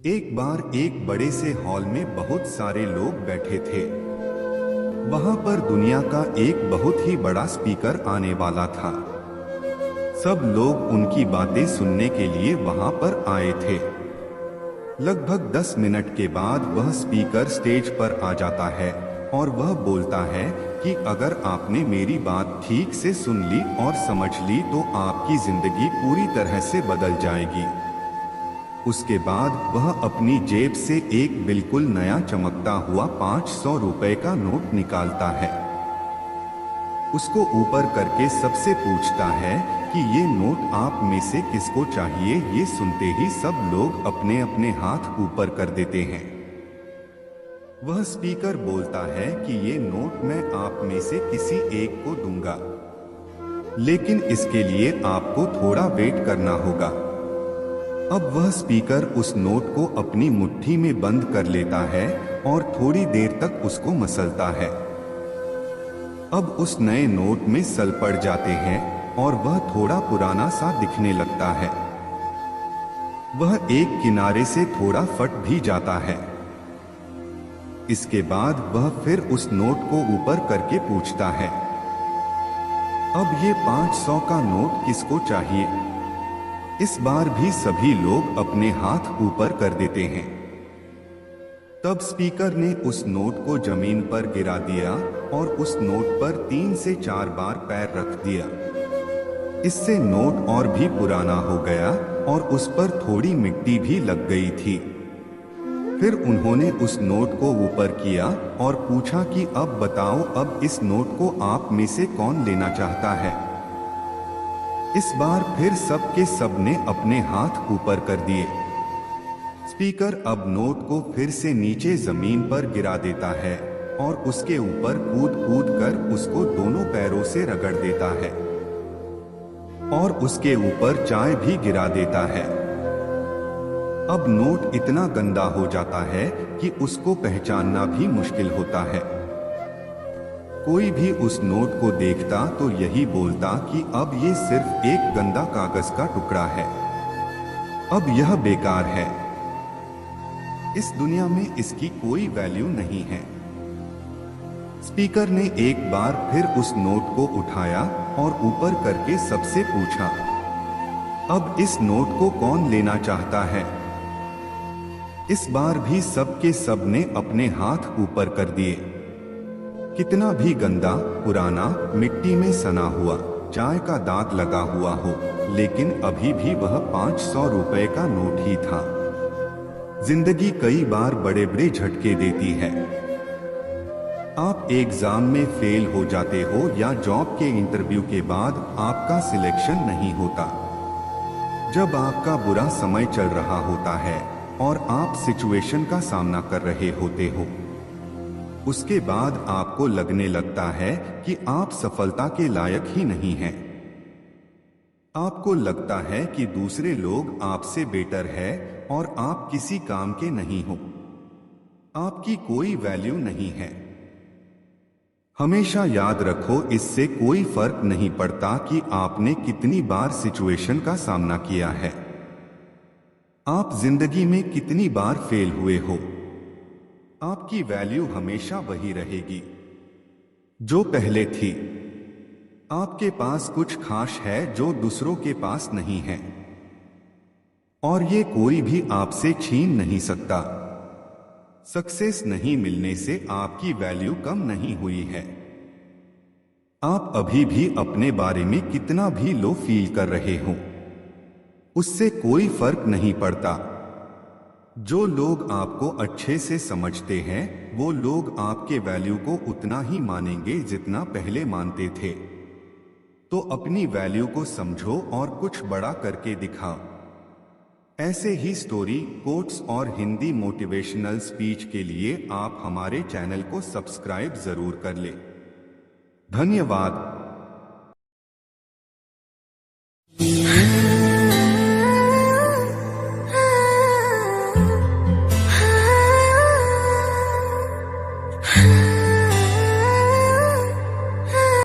एक बार एक बड़े से हॉल में बहुत सारे लोग बैठे थे। वहां पर दुनिया का एक बहुत ही बड़ा स्पीकर आने वाला था। सब लोग उनकी बातें सुनने के लिए वहां पर आए थे। लगभग 10 मिनट के बाद वह स्पीकर स्टेज पर आ जाता है और वह बोलता है कि अगर आपने मेरी बात ठीक से सुन ली और समझ ली तो आपकी जिंदगी पूरी तरह से बदल जाएगी। उसके बाद वह अपनी जेब से एक बिल्कुल नया चमकता हुआ 500 रुपए का नोट निकालता है। उसको ऊपर करके सबसे पूछता है कि ये नोट आप में से किसको चाहिए। ये सुनते ही सब लोग अपने अपने हाथ ऊपर कर देते हैं। वह स्पीकर बोलता है कि ये नोट मैं आप में से किसी एक को दूंगा, लेकिन इसके लिए आपको थोड़ा वेट करना होगा। अब वह स्पीकर उस नोट को अपनी मुट्ठी में बंद कर लेता है और थोड़ी देर तक उसको मसलता है। अब उस नए नोट में सल पड़ जाते हैं और वह थोड़ा पुराना सा दिखने लगता है। वह एक किनारे से थोड़ा फट भी जाता है। इसके बाद वह फिर उस नोट को ऊपर करके पूछता है, अब ये 500 का नोट किसको चाहिए। इस बार भी सभी लोग अपने हाथ ऊपर कर देते हैं। तब स्पीकर ने उस नोट को जमीन पर गिरा दिया और उस नोट पर 3 से 4 बार पैर रख दिया। इससे नोट और भी पुराना हो गया और उस पर थोड़ी मिट्टी भी लग गई थी। फिर उन्होंने उस नोट को ऊपर किया और पूछा कि अब बताओ, अब इस नोट को आप में से कौन लेना चाहता है। इस बार फिर सब के सब ने अपने हाथ ऊपर कर दिए। स्पीकर अब नोट को फिर से नीचे जमीन पर गिरा देता है और उसके ऊपर कूद कूद कर उसको दोनों पैरों से रगड़ देता है और उसके ऊपर चाय भी गिरा देता है। अब नोट इतना गंदा हो जाता है कि उसको पहचानना भी मुश्किल होता है। कोई भी उस नोट को देखता तो यही बोलता कि अब ये सिर्फ एक गंदा कागज का टुकड़ा है, अब यह बेकार है, इस दुनिया में इसकी कोई वैल्यू नहीं है। स्पीकर ने एक बार फिर उस नोट को उठाया और ऊपर करके सबसे पूछा, अब इस नोट को कौन लेना चाहता है। इस बार भी सबके सब ने अपने हाथ ऊपर कर दिए। कितना भी गंदा, पुराना, मिट्टी में सना हुआ, चाय का दाग लगा हुआ हो, लेकिन अभी भी वह 500 रुपए का नोट ही था। जिंदगी कई बार बड़े बड़े झटके देती है। आप एग्जाम में फेल हो जाते हो या जॉब के इंटरव्यू के बाद आपका सिलेक्शन नहीं होता। जब आपका बुरा समय चल रहा होता है और आप सिचुएशन का सामना कर रहे होते हो, उसके बाद आपको लगने लगता है कि आप सफलता के लायक ही नहीं हैं। आपको लगता है कि दूसरे लोग आपसे बेटर है और आप किसी काम के नहीं हो, आपकी कोई वैल्यू नहीं है। हमेशा याद रखो, इससे कोई फर्क नहीं पड़ता कि आपने कितनी बार सिचुएशन का सामना किया है, आप जिंदगी में कितनी बार फेल हुए हो, आपकी वैल्यू हमेशा वही रहेगी जो पहले थी। आपके पास कुछ खास है जो दूसरों के पास नहीं है और ये कोई भी आपसे छीन नहीं सकता। सक्सेस नहीं मिलने से आपकी वैल्यू कम नहीं हुई है। आप अभी भी अपने बारे में कितना भी लो फील कर रहे हो, उससे कोई फर्क नहीं पड़ता। जो लोग आपको अच्छे से समझते हैं वो लोग आपके वैल्यू को उतना ही मानेंगे जितना पहले मानते थे। तो अपनी वैल्यू को समझो और कुछ बड़ा करके दिखाओ। ऐसे ही स्टोरी, कोट्स और हिंदी मोटिवेशनल स्पीच के लिए आप हमारे चैनल को सब्सक्राइब जरूर कर ले। धन्यवाद।